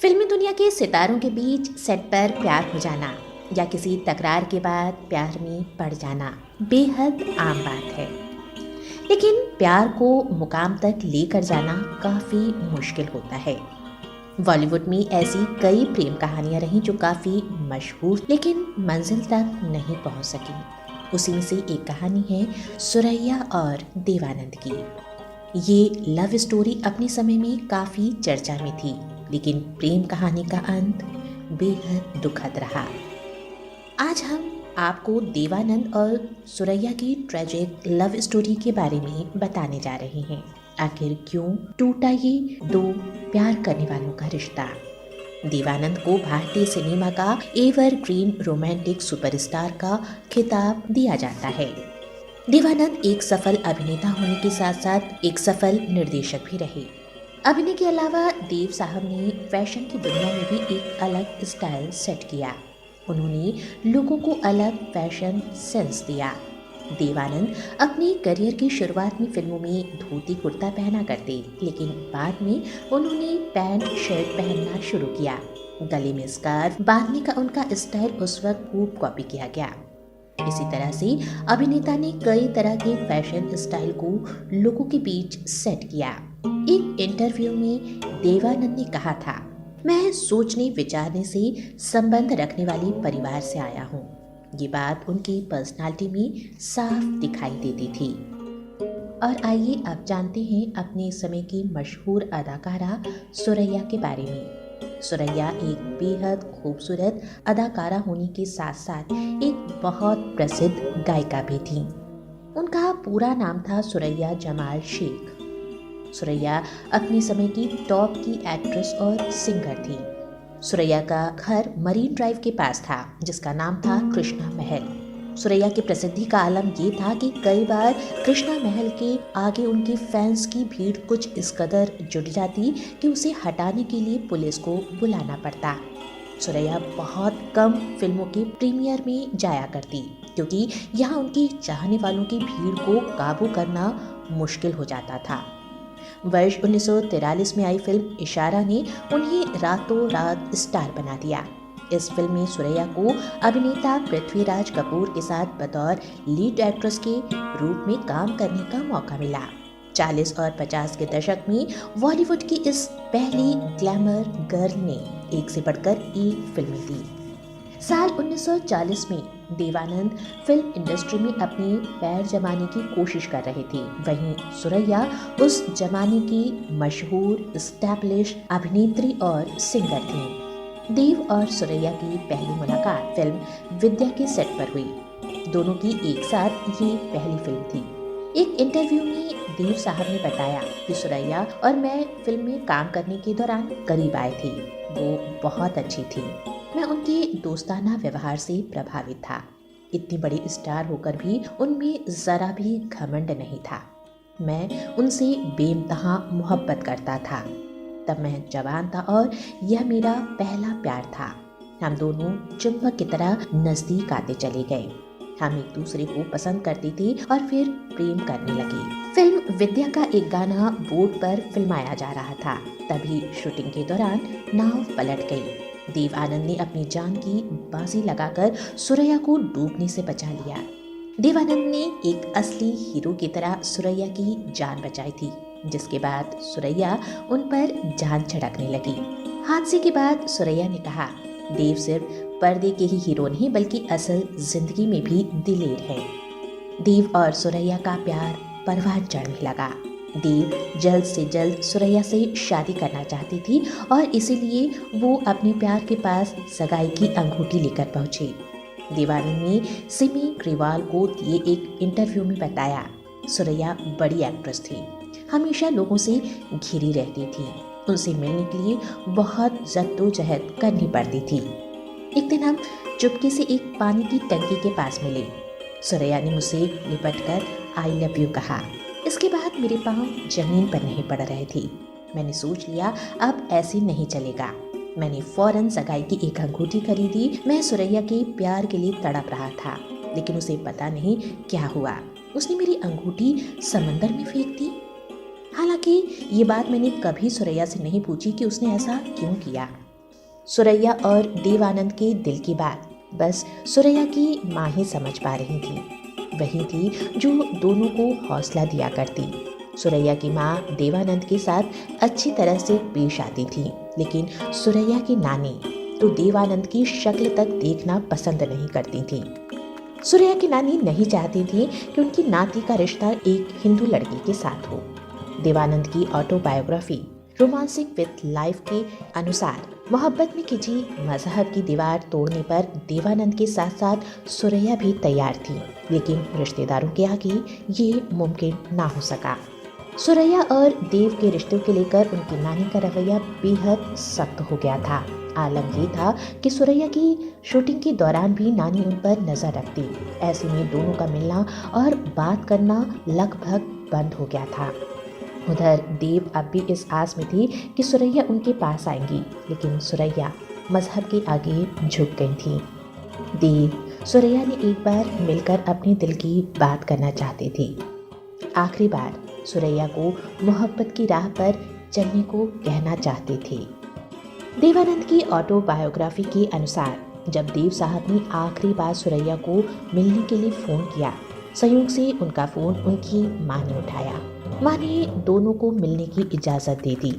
फिल्मी दुनिया के सितारों के बीच सेट पर प्यार हो जाना या किसी तकरार के बाद प्यार में पड़ जाना बेहद आम बात है। लेकिन प्यार को मुकाम तक लेकर जाना काफ़ी मुश्किल होता है। बॉलीवुड में ऐसी कई प्रेम कहानियां रहीं जो काफ़ी मशहूर लेकिन मंजिल तक नहीं पहुंच सकी। उसी में से एक कहानी है सुरैया और देवानंद की। ये लव स्टोरी अपने समय में काफ़ी चर्चा में थी, लेकिन प्रेम कहानी का अंत बेहद दुखद रहा। आज हम आपको देवानंद और सुरैया की ट्रेजिक लव स्टोरी के बारे में बताने जा रहे हैं। आखिर क्यों टूटा ये दो प्यार करने वालों का रिश्ता। देवानंद को भारतीय सिनेमा का एवरग्रीन रोमांटिक सुपरस्टार का खिताब दिया जाता है। देवानंद एक सफल अभिनेता होने के साथ साथ एक सफल निर्देशक भी रहे। अभिनय के अलावा देव साहब ने फैशन की दुनिया में भी एक अलग स्टाइल सेट किया। उन्होंने लोगों को अलग फैशन सेंस दिया। देवानंद अपने करियर की शुरुआत में फिल्मों में धोती कुर्ता पहना करते, लेकिन बाद में उन्होंने पैंट शर्ट पहनना शुरू किया। गले में स्कार्फ बांधने का उनका स्टाइल उस वक्त खूब कॉपी किया गया। इसी तरह से अभिनेता ने कई तरह के फैशन स्टाइल को लोगों के बीच सेट किया। एक इंटरव्यू में देवानंद ने कहा था, मैं सोचने विचारने से संबंध रखने वाले परिवार से आया हूँ। ये बात उनकी पर्सनालिटी में साफ दिखाई देती थी। और आइए अब जानते हैं अपने समय की मशहूर अदाकारा सुरैया के बारे में। सुरैया एक बेहद खूबसूरत अदाकारा होने के साथ साथ एक बहुत प्रसिद्ध गायिका भी थी। उनका पूरा नाम था सुरैया जमाल शेख। सुरैया अपने समय की टॉप की एक्ट्रेस और सिंगर थी। सुरैया का घर मरीन ड्राइव के पास था, जिसका नाम था कृष्णा महल। सुरैया की प्रसिद्धि का आलम ये था कि कई बार कृष्णा महल के आगे उनके फैंस की भीड़ कुछ इस कदर जुट जाती कि उसे हटाने के लिए पुलिस को बुलाना पड़ता। सुरैया बहुत कम फिल्मों के प्रीमियर में जाया करती, क्योंकि यहाँ उनकी चाहने वालों की भीड़ को काबू करना मुश्किल हो जाता था। वर्ष 1943 में आई फिल्म इशारा ने उन्हें रातों रात स्टार बना दिया। इस फिल्म में सुरैया को अभिनेता पृथ्वीराज कपूर के साथ बतौर लीड एक्ट्रेस के रूप में काम करने का मौका मिला। 40 और 50 के दशक में बॉलीवुड की इस पहली ग्लैमर गर्ल ने एक से बढ़कर एक फिल्में दी। साल 1940 में देवानंद फिल्म इंडस्ट्री में अपने पैर जमाने की कोशिश कर रहे थे। वहीं सुरैया उस जमाने की मशहूर एस्टैब्लिश अभिनेत्री और सिंगर थी। देव और सुरैया की पहली मुलाकात फिल्म विद्या के सेट पर हुई। दोनों की एक साथ ये पहली फिल्म थी। एक इंटरव्यू में देव साहब ने बताया कि सुरैया और मैं फिल्म में काम करने के दौरान करीब आए थे। वो बहुत अच्छी थी। मैं उनके दोस्ताना व्यवहार से प्रभावित था। इतनी बड़ी स्टार होकर भी उनमें जरा भी घमंड नहीं था। मैं उनसे बेइंतहा मोहब्बत करता था। तब मैं जवान था और यह मेरा पहला प्यार था। हम दोनों चुंबक की तरह नजदीक आते चले गए। हम एक दूसरे को पसंद करते थे और फिर प्रेम करने लगे। फिल्म विद्या का एक गाना बोट पर फिल्माया जा रहा था। तभी शूटिंग के दौरान नाव पलट गई। देवानंद ने अपनी जान की बाजी लगाकर सुरैया को डूबने से बचा लिया। देवानंद ने एक असली हीरो की तरह सुरैया की जान बचाई थी, जिसके बाद सुरैया उन पर जान छिड़कने लगी। हादसे के बाद सुरैया ने कहा, देव सिर्फ पर्दे के ही हीरो नहीं बल्कि असल जिंदगी में भी दिलेर है। देव और सुरैया का प्यार परवान चढ़ने लगा। देव जल्द से जल्द सुरैया से शादी करना चाहती थी और इसीलिए वो अपने प्यार के पास सगाई की अंगूठी लेकर पहुंचे। देवानंद ने सिमी ग्रेवाल को दिए एक इंटरव्यू में बताया, सुरैया बड़ी एक्ट्रेस थी, हमेशा लोगों से घिरी रहती थी। उनसे मिलने के लिए बहुत जद्दोजहद करनी पड़ती थी। एक दिन हम चुपके से एक पानी की टंकी के पास मिले। सुरैया ने मुझसे लिपटकर आई लव यू कहा। इसके बाद मेरे पाँव जमीन पर नहीं पड़ रहे थे। मैंने सोच लिया अब ऐसे नहीं चलेगा। मैंने फौरन सगाई की एक अंगूठी खरीदी। मैं सुरैया के प्यार के लिए तड़प रहा था, लेकिन उसे पता नहीं क्या हुआ। उसने मेरी अंगूठी समंदर में फेंक दी। हालांकि ये बात मैंने कभी सुरैया से नहीं पूछी कि उसने ऐसा क्यों किया। सुरैया और देवानंद के दिल की बात बस सुरैया की माँ ही समझ पा रही थी। वही थी जो दोनों को हौसला दिया करती। सुरैया की माँ देवानंद के साथ अच्छी तरह से पेश आती थी, लेकिन सुरैया की नानी तो देवानंद की शक्ल तक देखना पसंद नहीं करती थी। सुरैया की नानी नहीं चाहती थी कि उनकी नाती का रिश्ता एक हिंदू लड़की के साथ हो। देवानंद की ऑटोबायोग्राफी रोमांसिक विथ लाइफ के अनुसार मोहब्बत में खिंची मजहब की दीवार तोड़ने पर देवानंद के साथ साथ सुरैया भी तैयार थी, लेकिन रिश्तेदारों के आगे ये मुमकिन ना हो सका। सुरैया और देव के रिश्तों के लेकर उनकी नानी का रवैया बेहद सख्त हो गया था। आलम ये था कि सुरैया की शूटिंग के दौरान भी नानी उन पर नजर रखती। ऐसे में दोनों का मिलना और बात करना लगभग बंद हो गया था। उधर देव अब भी इस आस में थी कि सुरैया उनके पास आएंगी, लेकिन सुरैया मजहब के आगे झुक गई थी। देव सुरैया ने एक बार मिलकर अपने दिल की बात करना चाहती थी। आखिरी बार सुरैया को मोहब्बत की राह पर चलने को कहना चाहते थे। देवानंद की ऑटोबायोग्राफी के अनुसार जब देव साहब ने आखिरी बार सुरैया को मिलने के लिए फ़ोन किया, संयोग से उनका फ़ोन उनकी माँ ने उठाया। माँ ने दोनों को मिलने की इजाज़त दे दी।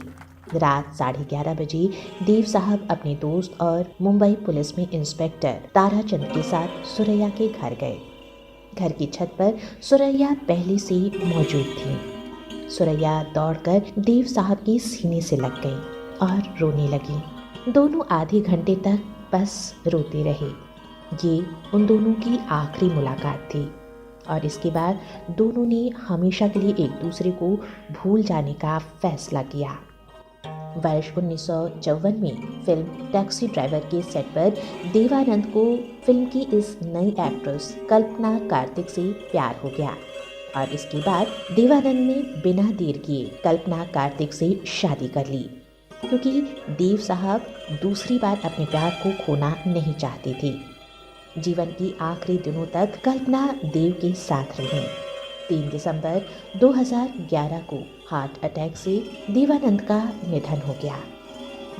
रात 11:30 बजे देव साहब अपने दोस्त और मुंबई पुलिस में इंस्पेक्टर ताराचंद के साथ सुरैया के घर गए। घर की छत पर सुरैया पहले से मौजूद थी। सुरैया दौड़कर देव साहब के सीने से लग गई और रोने लगी। दोनों आधे घंटे तक बस रोते रहे। ये उन दोनों की आखिरी मुलाकात थी और इसके बाद दोनों ने हमेशा के लिए एक दूसरे को भूल जाने का फैसला किया। वर्ष 1954 में फिल्म टैक्सी ड्राइवर के सेट पर देवानंद को फिल्म की इस नई एक्ट्रेस कल्पना कार्तिक से प्यार हो गया और इसके बाद देवानंद ने बिना देर किए कल्पना कार्तिक से शादी कर ली, क्योंकि देव साहब दूसरी बार अपने प्यार को खोना नहीं चाहते थे। जीवन की आखिरी दिनों तक कल्पना देव के साथ रही। 3 दिसंबर 2011 को हार्ट अटैक से देवानंद का निधन हो गया।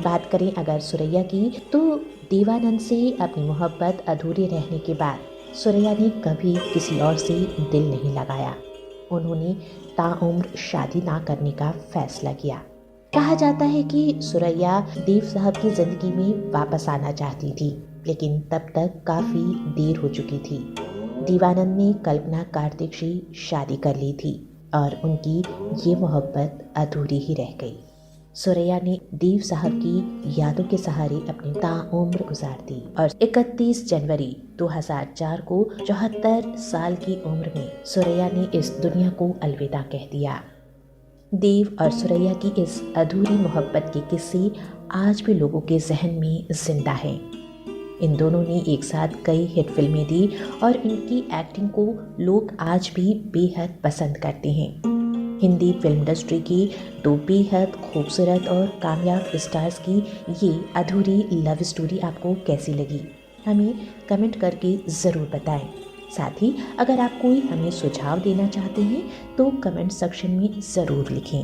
बात करें अगर सुरैया की, तो देवानंद से अपनी मोहब्बत अधूरी रहने के बाद सुरैया ने कभी किसी और से दिल नहीं लगाया। उन्होंने ताउम्र शादी ना करने का फैसला किया। कहा जाता है कि सुरैया देव साहब की ज़िंदगी में वापस आना चाहती थी, लेकिन तब तक काफ़ी देर हो चुकी थी। देवानंद ने कल्पना कार्तिक से शादी कर ली थी और उनकी ये मोहब्बत अधूरी ही रह गई। सुरैया ने देव साहब की यादों के सहारे अपनी ताउम्र गुजार दी और 31 जनवरी 2004 को 74 साल की उम्र में सुरैया ने इस दुनिया को अलविदा कह दिया। देव और सुरैया की इस अधूरी मोहब्बत के किस्से आज भी लोगों के जहन में जिंदा हैं। इन दोनों ने एक साथ कई हिट फिल्में दी और इनकी एक्टिंग को लोग आज भी बेहद पसंद करते हैं। हिंदी फिल्म इंडस्ट्री की 2 बेहद खूबसूरत और कामयाब स्टार्स की ये अधूरी लव स्टोरी आपको कैसी लगी, हमें कमेंट करके ज़रूर बताएं। साथ ही अगर आप कोई हमें सुझाव देना चाहते हैं तो कमेंट सेक्शन में ज़रूर लिखें।